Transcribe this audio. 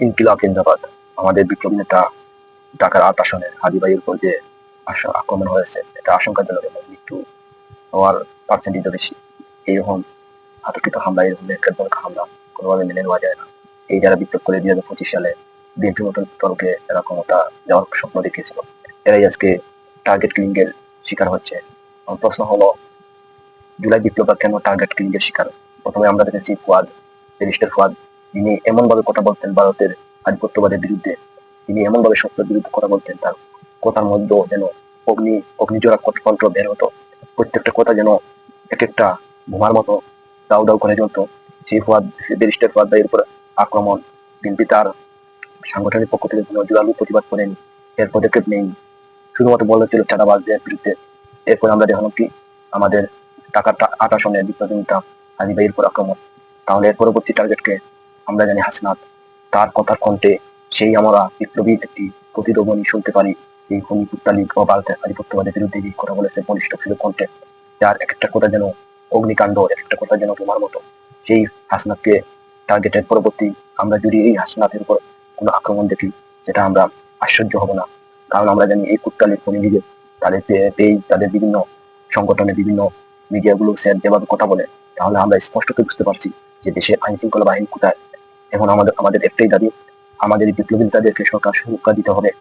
ইনকিলাব জিন্দাবাদ। আমাদের বিপ্লবী নেতা ঢাকার ৮ আসনে হাদী ভাইয়ের উপর যে আক্রমণ হয়েছে, এটা আশঙ্কাজনক এবং মৃত্যু হওয়ার পার্সেন্টেজও বেশি। এইরকম আতর্কিত হামলা, এরকম একজনকে হামলা কোনোভাবে মেনে নেওয়া যায় না। এই যারা বিপ্লব করে ২০২৫ সালে বিএনপি মতন দলকে এরা ক্ষমতা দেওয়ার স্বপ্ন দেখিয়েছিল, এরাই আজকে টার্গেট কিলিং এর শিকার হচ্ছে। আমার প্রশ্ন হলো, জুলাই বিপ্লব কেন টার্গেট কিলিং এর শিকার? প্রথমে আমরা দেখেছি ফুয়াদ, ব্যারিস্টার ফুয়াদ, তিনি এমন ভাবে কথা বলতেন ভারতের আধিপত্যবাদের বিরুদ্ধে, তিনি এমন ভাবে সত্যের বিরুদ্ধে কথা বলতেন, তার কথার মধ্যে যেন অগ্নিজোড়া কণ্ঠ বের হতো। প্রত্যেকটা কথা যেন এক একটা বোমার মতো দাউ দাউ করে জ্বলতো। সেই ফুয়াদ, ব্যারিস্টার ফুয়াদ ভাইয়ের উপর আক্রমণ, বিএনপি তার সাংগঠনিক পক্ষ থেকে কোনো জোরালো প্রতিবাদ করেনি, এর পদক্ষেপ নেই, শুধুমাত্র বলেছিল চাঁদাবাজদের বিরুদ্ধে। এরপর আমরা দেখলাম কি, আমাদের টাকার ৮ আসনে বিপ্লবী নেতা হাদী ভাইয়ের উপর আক্রমণ। তাহলে এর পরবর্তী টার্গেটকে আমরা জানি হাসনাত। তার কথার কণ্ঠে সেই আমরা বিপ্লবীর একটি প্রতিধ্বনি শুনতে পারি, এই খুনি কুত্তালিগ ও ভারতের আধিপত্যবাদের বিরুদ্ধে যে কথা বলেছে বলিষ্ঠ ছিল কণ্ঠে, যার এক একটা কথা যেন অগ্নিকাণ্ড, এক একটা কথা যেন বোমার মতো। সেই হাসনাতকে টার্গেটের পরবর্তী আমরা যদি এই হাসনাতের উপর কোনো আক্রমণ দেখি, সেটা আমরা আশ্চর্য হব না। কারণ আমরা জানি এই কুত্তালিগ খুনিদিকে তাদের পেয়ে তাদের বিভিন্ন সংগঠনে বিভিন্ন মিডিয়াগুলো স্যার যেভাবে কথা বলে, তাহলে আমরা স্পষ্টত বুঝতে পারছি যে দেশের আইন শৃঙ্খলা বাহিনী কোথায়। এখন আমাদের একটাই দাবি, আমাদের এই বিপ্লবী নেতাদেরকে সরকার সুরক্ষা দিতে হবে।